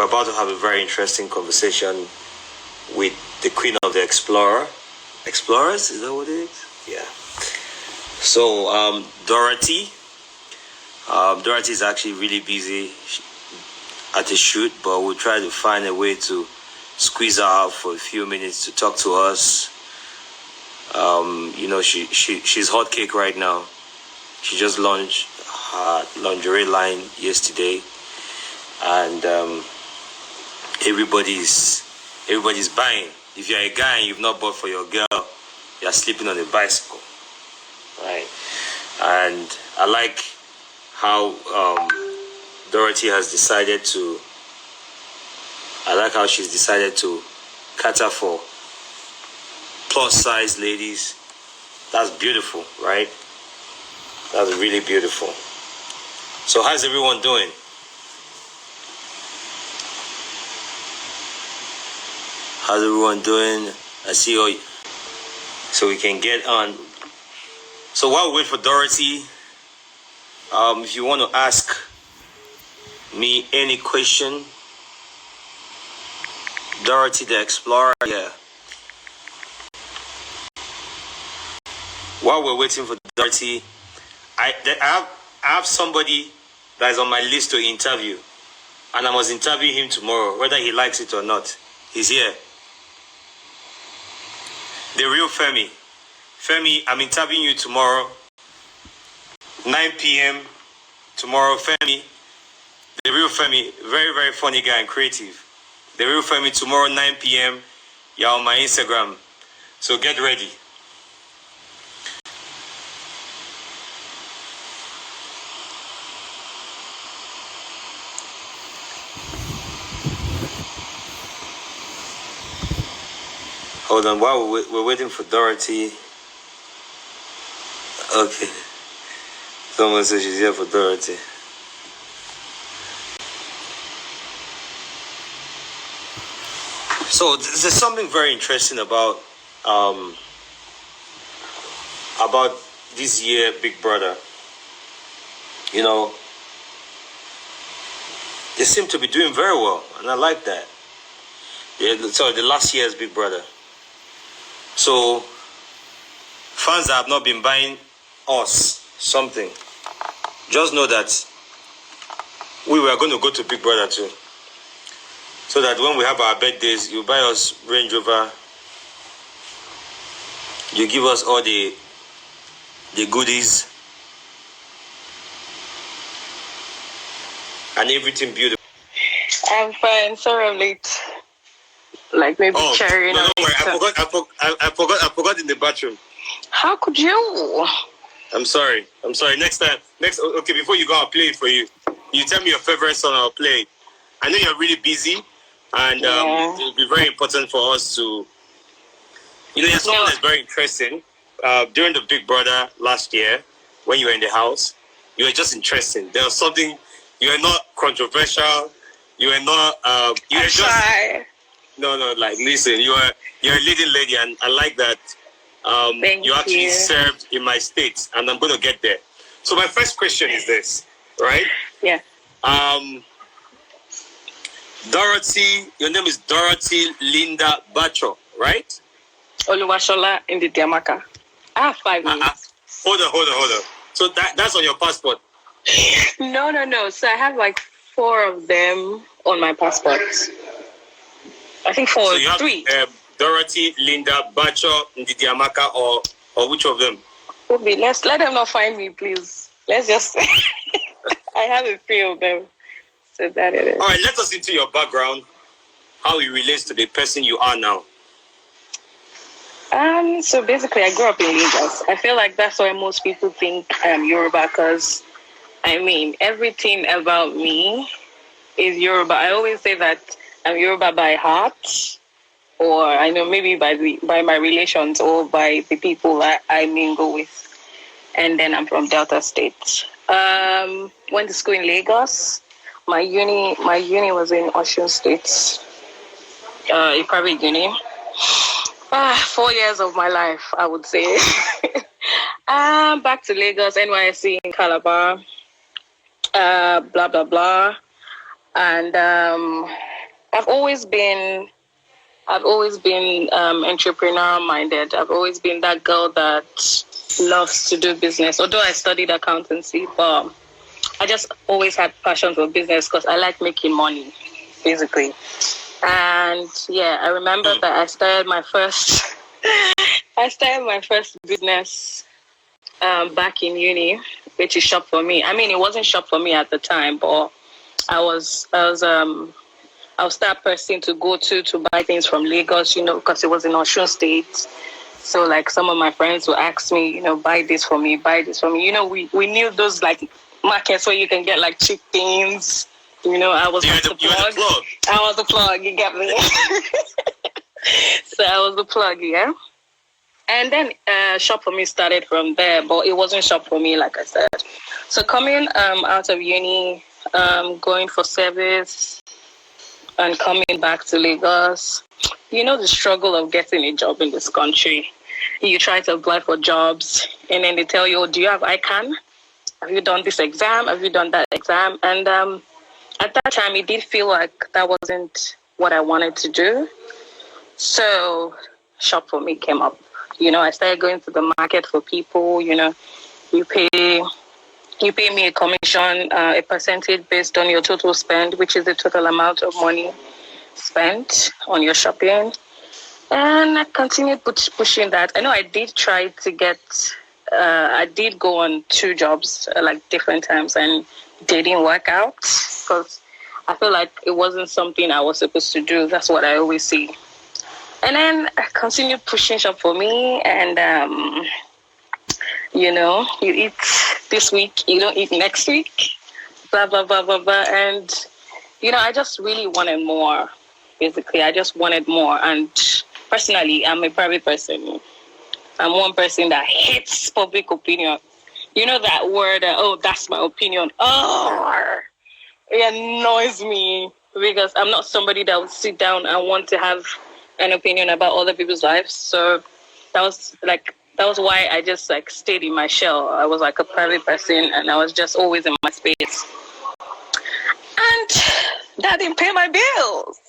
We're about to have a very interesting conversation with the Queen of the Explorers, is that what it is? Yeah. So, Dorothy. Dorothy is actually really busy at a shoot, but we'll try to find a way to squeeze her out for a few minutes to talk to us. She's hot cake right now. She just launched her lingerie line yesterday, and everybody's buying. If you're a guy and you've not bought for your girl, you're sleeping on a bicycle, right? And I like how Dorothy has decided to. I like how she's decided to cater for plus size ladies. That's beautiful, right? That's really beautiful. So how's everyone doing? How's everyone doing? I see all you. So we can get on. So while we wait for Dorothy, if you want to ask me any question, Dorothy the Explorer, yeah. While we're waiting for Dorothy, I have somebody that is on my list to interview, and I must interview him tomorrow, whether he likes it or not. He's here. The real Femi. Femi, I'm interviewing you tomorrow, 9 p.m. tomorrow. Femi, the real Femi, very, very funny guy and creative. The real Femi, tomorrow, 9 p.m. You're on my Instagram. So get ready. Hold on, while we're waiting for Dorothy. Okay. Someone says she's here for Dorothy. So there's something very interesting about this year Big Brother. You know, they seem to be doing very well, and I like that. Yeah, sorry, the last year's Big Brother. So fans that have not been buying us something, just know that we were going to go to Big Brother too. So that when we have our birthdays, you buy us Range Rover, you give us all the goodies, and everything beautiful. I'm fine. Sorry I'm late. Like maybe cherry. No, don't worry. I forgot in the bathroom. How could you? I'm sorry. Next, okay, before you go, I'll play it for you. You tell me your favorite song, I'll play it. I know you're really busy, and it'll be very important for us to, you're someone that's very interesting. During the Big Brother last year, when you were in the house, you were just interesting. There was something, you were not controversial, you were not, you were just... Shy. No, like, listen, you're a leading lady, and I like that you actually served in my state, and I'm going to get there. So my first question is this, right? Yeah. Dorothy, your name is Dorothy Linda Bachor, right? Oluwashola in the Diamaka. I have 5 names. Hold on. So that's on your passport? No. So I have like 4 of them on my passport. I think 4 or 3. Dorothy Linda Bachor in the Diamaka, or which of them? Let's let them not find me, please. Let's just say I have a few of them. So that it is. All right, let us into your background, how it relates to the person you are now. So basically, I grew up in Lagos. I feel like that's why most people think I am Yoruba, because, everything about me is Yoruba. I always say that I'm Yoruba by heart, or I know maybe by my relations or by the people that I mingle with. And then I'm from Delta State. Went to school in Lagos. My uni was in Osun State, a private uni. 4 years of my life, I would say. Back to Lagos, NYSC in Calabar, blah, blah, blah. And I've always been entrepreneurial minded. I've always been that girl that loves to do business. Although I studied accountancy, but I just always had passion for business because I like making money, basically. And yeah, I remember that I started my first business back in uni, which is Shop for Me. I mean, it wasn't Shop for Me at the time, but I was that person to go to buy things from Lagos, because it was in Osun State. So like some of my friends would ask me, buy this for me, buy this for me. We knew those like markets where you can get like cheap things. I was like the plug. I was the plug, you get me? So I was the plug, yeah. And then Shop for Me started from there, but it wasn't Shop for Me, like I said. So coming out of uni, going for service, and coming back to Lagos, the struggle of getting a job in this country. You try to apply for jobs, and then they tell you, do you have ICANN? Have you done this exam? Have you done that exam? And at that time, it did feel like that wasn't what I wanted to do. So Shop for Me came up. I started going to the market for people. You pay me a commission, a percentage based on your total spend, which is the total amount of money spent on your shopping. And I continued pushing that. I know I did try to I did go on 2 jobs like different times, and they didn't work out because I feel like it wasn't something I was supposed to do. That's what I always see. And then I continued pushing Shop for Me, and you eat this week, you don't eat next week, blah, blah, blah, blah, blah. And, I just really wanted more, basically. I just wanted more. And personally, I'm a private person. I'm one person that hates public opinion. You know that word, that's my opinion. Oh, it annoys me because I'm not somebody that would sit down and want to have an opinion about other people's lives. So that was why I just stayed in my shell. I was like a private person, and I was just always in my space. And that didn't pay my bills,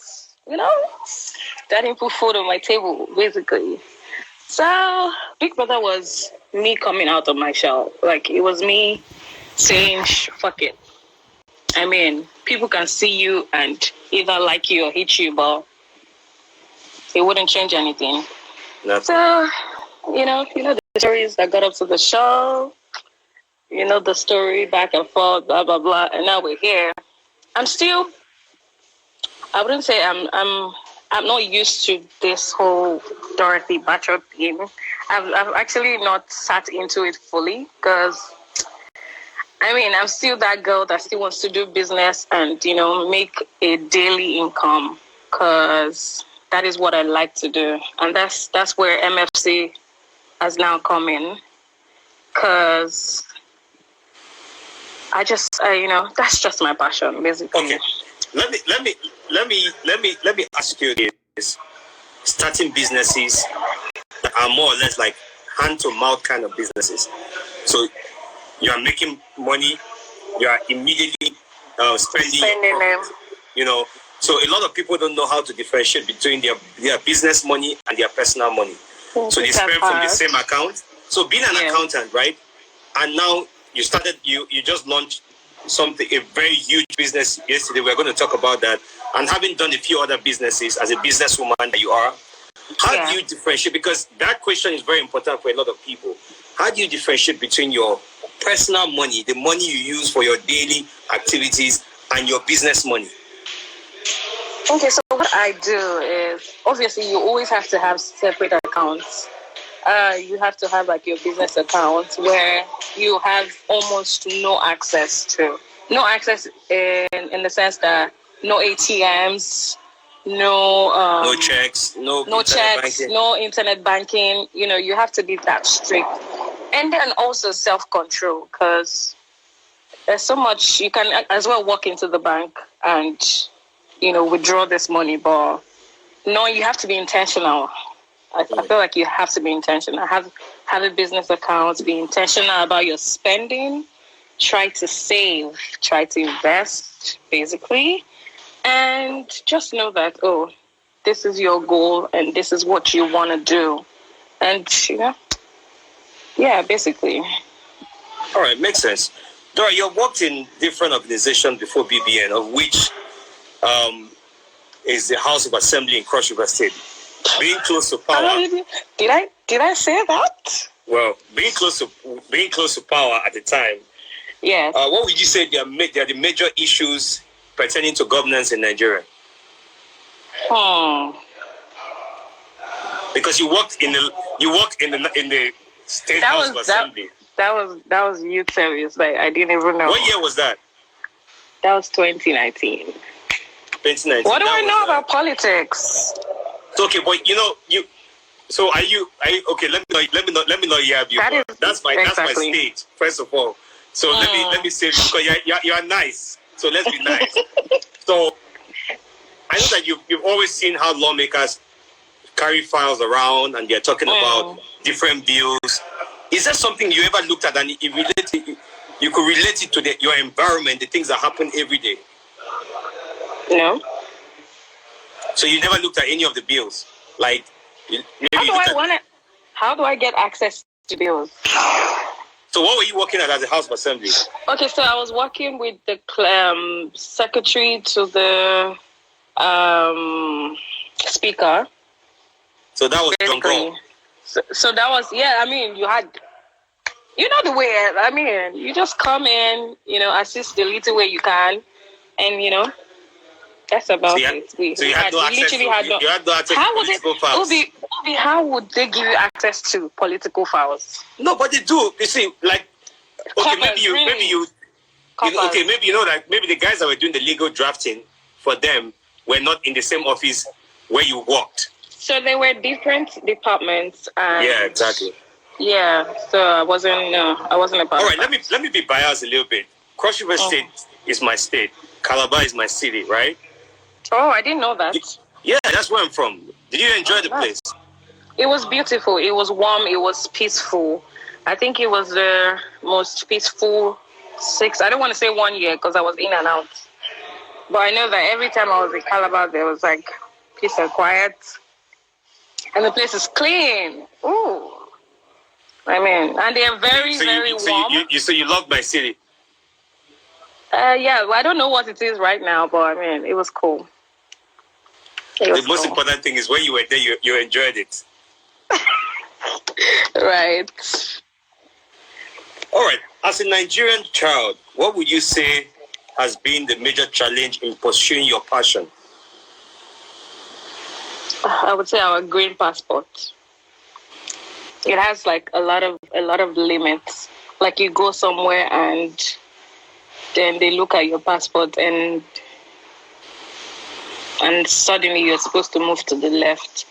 That didn't put food on my table, basically. So Big Brother was me coming out of my shell. Like, it was me saying, fuck it. I mean, people can see you and either like you or hate you, but it wouldn't change anything. Nothing. So, the stories that got up to the show, the story back and forth, blah, blah, blah. And now we're here. I wouldn't say I'm not used to this whole Dorothy Bachor thing. I've actually not sat into it fully because, I'm still that girl that still wants to do business and, make a daily income because that is what I like to do. And that's where MFC has now come in because that's just my passion, basically. Okay. Let me ask you this. Starting businesses that are more or less like hand to mouth kind of businesses. So you are making money, you are immediately spending them. So a lot of people don't know how to differentiate between their business money and their personal money. So they spend from the same account. So being an accountant, right? And now you just launched a very huge business yesterday. We're going to talk about that. And having done a few other businesses as a businesswoman that you are, how do you differentiate? Because that question is very important for a lot of people. How do you differentiate between your personal money, the money you use for your daily activities, and your business money? Okay, so what I do is, obviously, you always have to have separate accounts. You have to have your business account where you have almost no access to. No access in the sense that no ATMs, no checks, no internet banking. You have to be that strict. And then also self-control, because there's so much. You can as well walk into the bank and withdraw this money, but no, you have to be intentional. I feel like you have to be intentional. Have a business account, be intentional about your spending, try to save, try to invest, basically. And just know that, this is your goal and this is what you want to do. And, basically. All right, makes sense. Dora, you worked in different organizations before BBN, of which is the House of Assembly in Cross River State. Being close to power. Did I say that? Well, being close to power at the time. Yes. What would you say they are the major issues pertaining to governance in Nigeria? Because you worked in the State House of Assembly. That was youth service. Like, I didn't even know. What year was that? That was 2019. 2019. What do I know about politics? Okay, but So are you okay? Let me not hear you. That's my stage, first of all. So let me say, because you are nice. So let's be nice. So I know that you've always seen how lawmakers carry files around and they're talking about different bills. Is there something you ever looked at and you could relate it to your environment, the things that happen every day? No. So you never looked at any of the bills, like How do I get access to bills? So what were you working at the House of Assembly? Okay, so I was working with the secretary to the speaker. So that was John Paul. So that was, you had, the way, you just come in, assist the little way you can, and, that's about it. You had no access to political files. Obi, how would they give you access to political files? No, but they do. You see, like, okay, maybe the guys that were doing the legal drafting for them were not in the same office where you worked. So they were different departments. Yeah, exactly. Yeah, so I wasn't a part. All right, let me be biased a little bit. Cross River State is my state. Calabar is my city, right? Oh, I didn't know that. Yeah, that's where I'm from. Did you enjoy the place? It was beautiful. It was warm. It was peaceful. I think it was the most peaceful I don't want to say 1 year because I was in and out. But I know that every time I was in Calabar, there was like peace and quiet. And the place is clean. Ooh. And they are very, very warm. So you love my city? Yeah, well, I don't know what it is right now, but it was cool. The most important thing is when you were there, you enjoyed it. Right. All right. As a Nigerian child, what would you say has been the major challenge in pursuing your passion? I would say our green passport. It has like a lot of limits. Like you go somewhere and then they look at your passport and suddenly you're supposed to move to the left.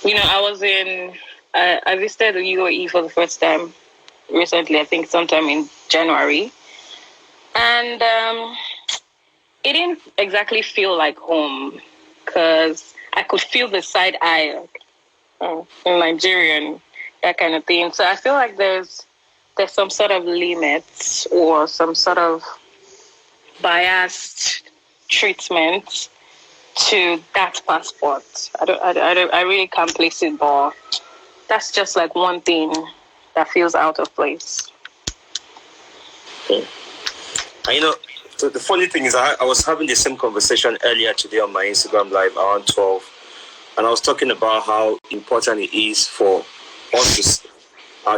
I visited the UAE for the first time recently, I think sometime in January. And it didn't exactly feel like home because I could feel the side eye in Nigerian, that kind of thing. So I feel like there's some sort of limits or some sort of biased treatment to that passport. I really can't place it, but that's just like one thing that feels out of place. And so the funny thing is I was having the same conversation earlier today on my Instagram live around 12, and I was talking about how important it is for us to,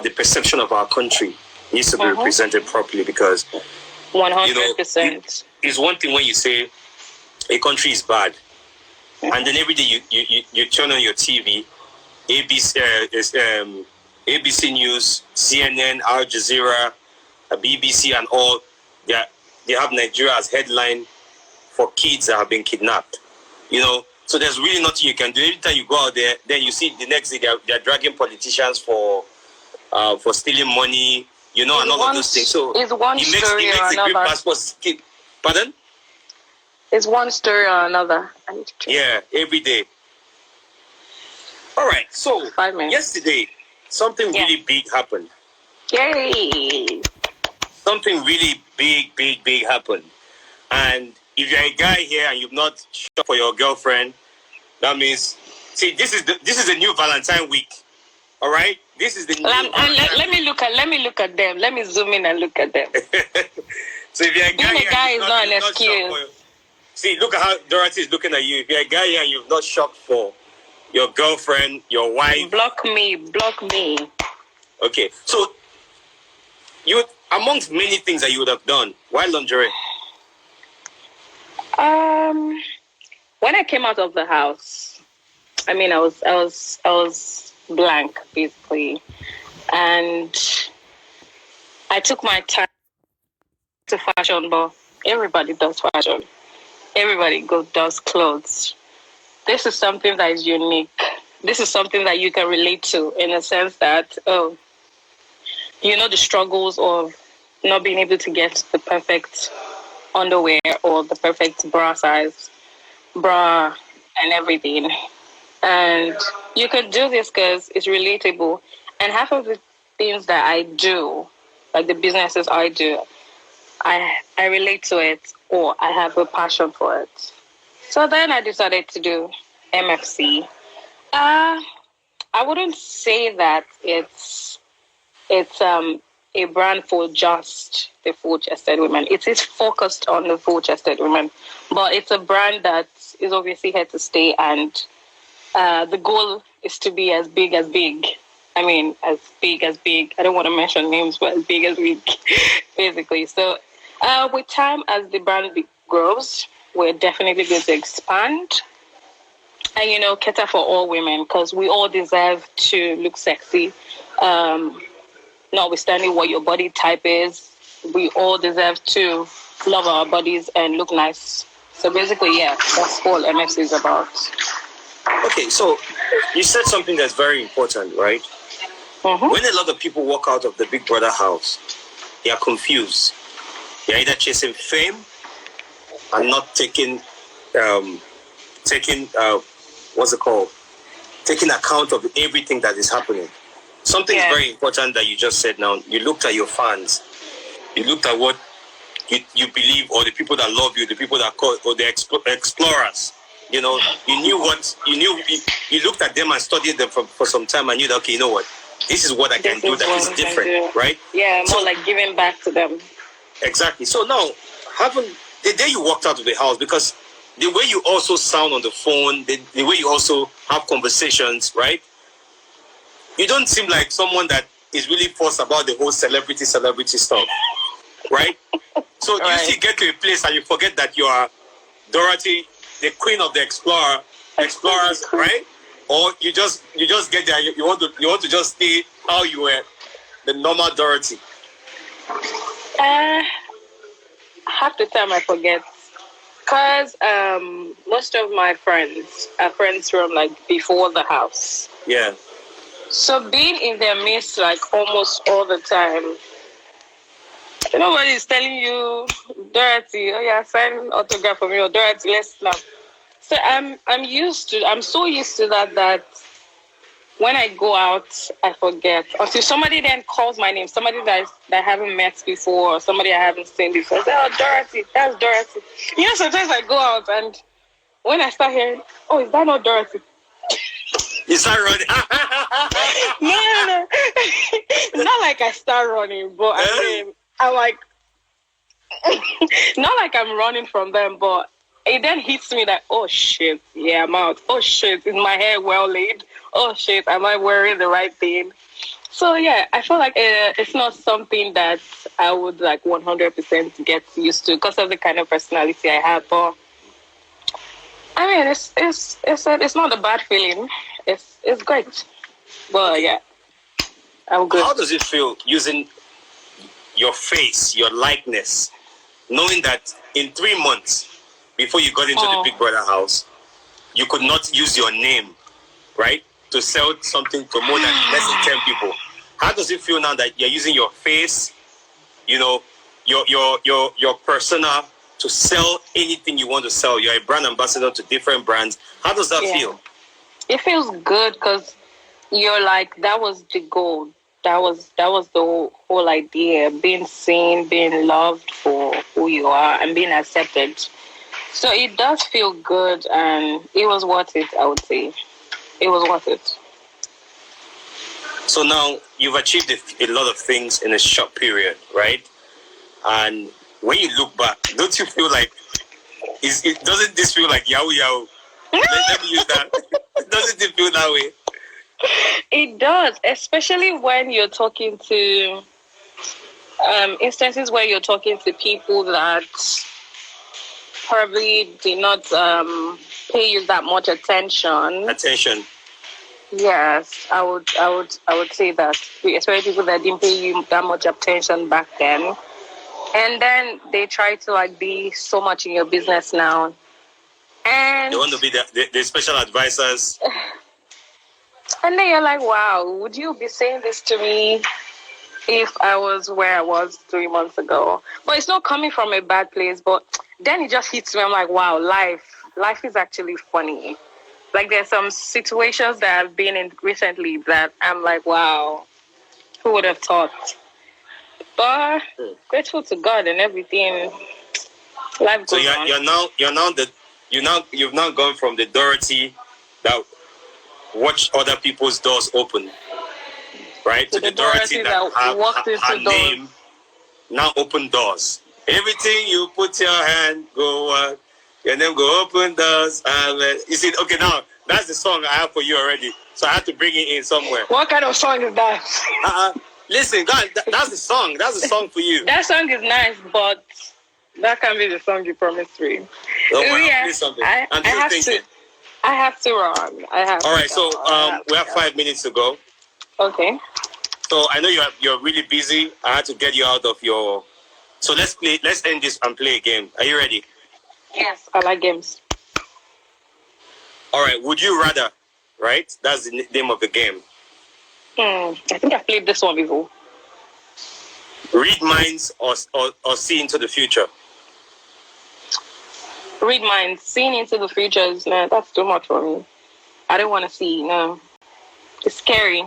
the perception of our country needs to be represented properly, because 100%. It's one thing when you say a country is bad, and then every day you turn on your TV, ABC News, CNN, Al Jazeera, BBC, and all. They have Nigeria as headline for kids that have been kidnapped. So there's really nothing you can do. Every time you go out there, then you see the next day they're dragging politicians for stealing money, and all of those things. So it makes a green passport. Pardon? It's one story or another. Yeah, every day. All right. So 5 minutes. Yesterday, something really big happened. Yay! Something really big happened. And if you're a guy here and you've not shopped for your girlfriend, that means, see, this is a new Valentine week. All right, this is the new. Let me look at them. Let me zoom in and look at them. So if you're a guy, being a guy is not an excuse. See, look at how Dorathy is looking at you. If you're a guy here and you've not shopped for your girlfriend, your wife, block me. Okay, so you, amongst many things that you would have done, why lingerie? When I came out of the house, I mean, I was blank basically, and I took my time to fashion, but everybody does fashion. Everybody does clothes. This is something that is unique. This is something that you can relate to in the sense that, the struggles of not being able to get the perfect underwear or the perfect bra size, bra and everything. And you can do this because it's relatable. And half of the things that I do, like the businesses I do, I relate to it, or I have a passion for it. So then I decided to do MFC. I wouldn't say that it's a brand for just the full-chested women. It is focused on the full-chested women, but it's a brand that is obviously here to stay, and the goal is to be as big as big. I mean, as big as big. I don't want to mention names, but as big as big, basically. So with time, as the brand grows, we're definitely going to expand and, cater for all women, because we all deserve to look sexy. Notwithstanding what your body type is, we all deserve to love our bodies and look nice. So basically, yeah, that's all MX is about. Okay, so you said something that's very important, right? Mm-hmm. When a lot of people walk out of the Big Brother house, they are confused. They're either chasing fame and not taking account of everything that is happening. Something is very important that you just said now. You looked at your fans. You looked at what you believe, or the people that love you, the people that call, or the explorers. You looked at them and studied them for some time and knew that, okay, you know what? This is what I can do that is different, right? Yeah, more like giving back to them. Exactly. So now, the day you walked out of the house, because the way you also sound on the phone, the way you also have conversations, right? You don't seem like someone that is really forced about the whole celebrity stuff, right? So you still get to a place and you forget that you are Dorathy, the queen of the explorers, right? Or you just get there. You want to just stay how you were, the normal Dorathy. Half the time I forget, because most of my friends are friends from like before the house. Yeah. So being in their midst like almost all the time, nobody is telling you, Dorathy, oh yeah, sign autograph for me, or Dorathy, let's snap. So I'm so used to that when I go out, I forget. Until somebody then calls my name, somebody that I haven't met before, or somebody I haven't seen before. I say, oh, Dorathy, that's Dorathy. Sometimes I go out and when I start hearing, oh, is that not Dorathy? You start running. No. Not like I start running, but I mean, I'm like, not like I'm running from them, but it then hits me that, oh shit, yeah, I'm out. Oh shit, is my hair well laid? Oh shit, am I wearing the right thing? So yeah, I feel like it's not something that I would like 100% get used to because of the kind of personality I have. But I mean, it's not a bad feeling. It's great. But yeah, I'm good. How does it feel using your face, your likeness, knowing that in 3 months before you got into the Big Brother house, you could not use your name, right, to sell something to more than less than 10 people? How does it feel now that you're using your face, your persona to sell anything you want to sell? You're a brand ambassador to different brands. How does that feel? It feels good because you're like, that was the goal. That was the whole idea, being seen, being loved for who you are, and being accepted. So it does feel good, and it was worth it, I would say. It was worth it. So now you've achieved a lot of things in a short period, right? And when you look back, don't you feel like doesn't this feel like yahoo yahoo? Let me use that. Doesn't it feel that way? It does, especially when you're talking to instances where you're talking to people that probably did not pay you that much attention. Yes, I would say that, especially people that didn't pay you that much attention back then, and then they try to like be so much in your business now, and they want to be the special advisors. And then you're like, wow, would you be saying this to me if I was where I was 3 months ago? But it's not coming from a bad place, but then it just hits me. I'm like, wow, life is actually funny. Like there's some situations that I've been in recently that I'm like, wow, who would have thought? But grateful to God and everything. Life goes on. You've now gone from the Dorothy that watch other people's doors open, right? To the Dorothy that her name now open doors. Everything you put your hand, go your name go open doors. And you see, okay, now that's the song I have for you already. So I have to bring it in somewhere. What kind of song is that? Listen, God, that's the song. That's the song for you. That song is nice, but that can't be the song you promised me. I have to run. All right, so we have 5 minutes to go. Okay. So I know you're really busy. I had to get you out of your. So let's end this and play a game. Are you ready? Yes, I like games. All right. Would you rather? Right. That's the name of the game. I think I've played this one before. Read minds or see into the future. Read minds. Seeing into the future is that's too much for me. I don't want to see. No, it's scary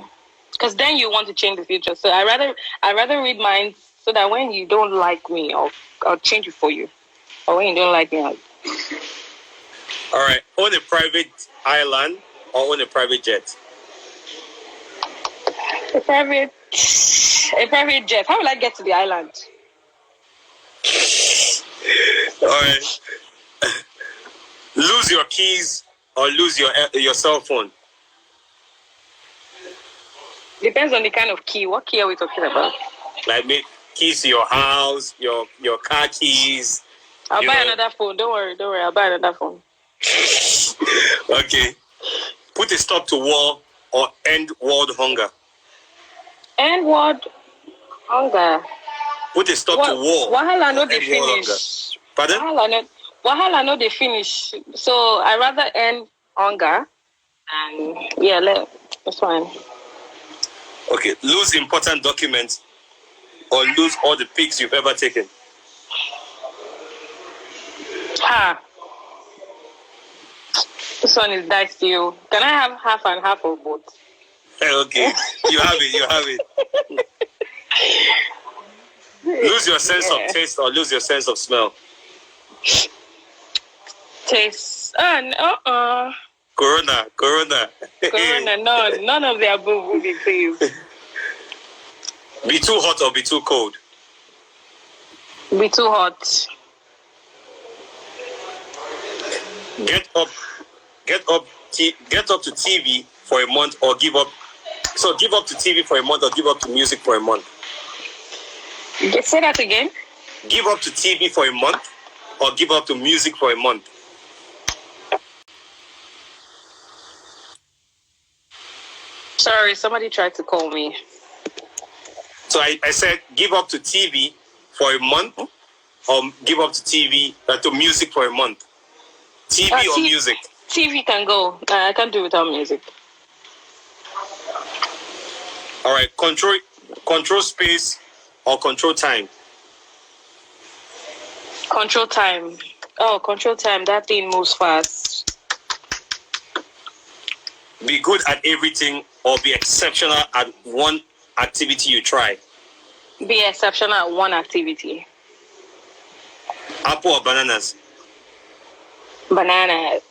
because then you want to change the future. So I rather read minds so that when you don't like me, I'll change it for you. Or when you don't like me, All right. Own a private island or own a private jet? A private jet. How will I get to the island? All right. Lose your keys or lose your cell phone? Depends on the kind of key. What key are we talking about? Like keys to your house, your car keys. I'll buy another phone. Don't worry. I'll buy another phone. Okay. Put a stop to war or end world hunger? End world hunger. Put a stop to war. Wahala no dey finish. Pardon? Wahala no dey finish. So I rather end hunger. And yeah, that's fine. Okay. Lose important documents or lose all the pics you've ever taken? This one is dicey. Can I have half and half of both? Okay. You have it. Lose your sense of taste or lose your sense of smell? Taste. Corona. No, none of the above will be please. Be too hot or be too cold? Be too hot. Get up to TV for a month or give up. So give up to TV for a month or give up to music for a month? Say that again. Give up to TV for a month or give up to music for a month? Sorry, somebody tried to call me. So I said give up to TV for a month or give up to TV to music for a month? TV or music? TV can go. I can't do without music. All right. Control space or control time? Control time. Oh, control time. That thing moves fast. Be good at everything or be exceptional at one activity you try? Be exceptional at one activity. Apple or bananas? Bananas.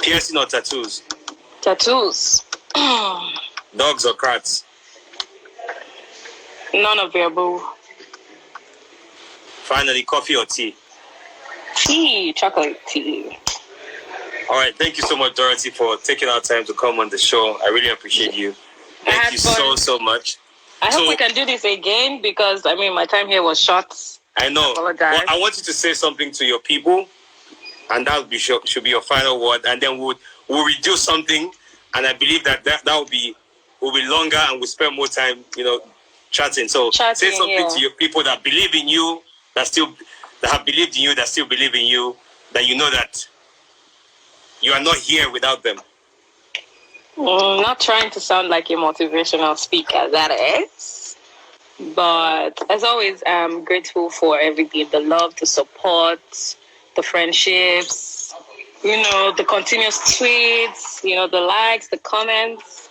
Piercing or tattoos? Tattoos. Dogs or cats? None of the above. Finally, coffee or tea? Tea, chocolate tea. All right. Thank you so much, Dorathy, for taking our time to come on the show. I really appreciate you. Thank you so much. I hope we can do this again because, I mean, my time here was short. I know. Well, I want you to say something to your people, and that should be your final word. And then we'll redo something, and I believe that will be longer, and we'll spend more time, chatting. So say something to your people that believe in you, that have believed in you, that still believe in you, that you know that you are not here without them. Not trying to sound like a motivational speaker, that is. But as always, I'm grateful for everything, the love, the support, the friendships, the continuous tweets, the likes, the comments.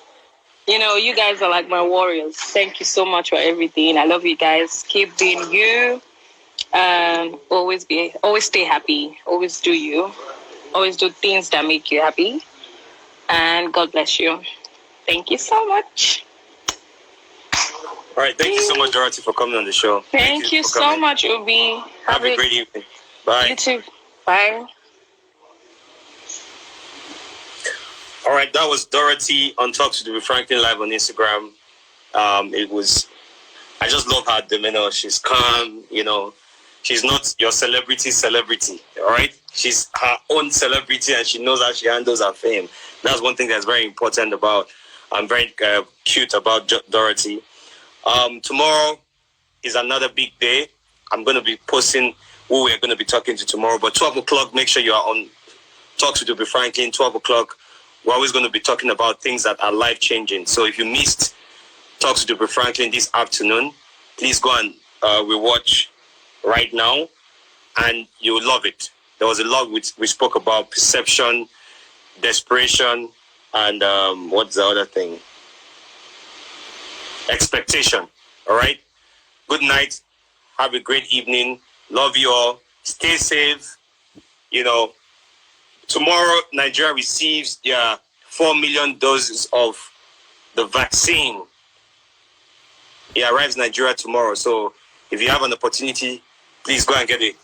You guys are like my warriors. Thank you so much for everything. I love you guys. Keep being you. Always stay happy. Always do you. Always do things that make you happy. And God bless you. Thank you so much. All right. Thank you so much, Dorathy, for coming on the show. Thank you so much, Ubi. Have a great evening. Bye. You too. Bye. All right. That was Dorathy on Talk to the Franklin live on Instagram. I just love her demeanor. She's calm, She's not your celebrity. All right. She's her own celebrity, and she knows how she handles her fame. That's one thing that's very important about. I'm very cute about Dorathy. Tomorrow is another big day. I'm going to be posting who we're going to be talking to tomorrow. But 12 o'clock, make sure you are on Talks with Ubi Franklin. 12 o'clock, we're always going to be talking about things that are life-changing. So if you missed Talks with Ubi Franklin this afternoon, please go and rewatch right now, and you will love it. There was a lot we spoke about: perception, desperation, and what's the other thing? Expectation. All right. Good night. Have a great evening. Love you all. Stay safe. Tomorrow Nigeria receives their 4 million doses of the vaccine. It arrives in Nigeria tomorrow. So if you have an opportunity, please go and get it.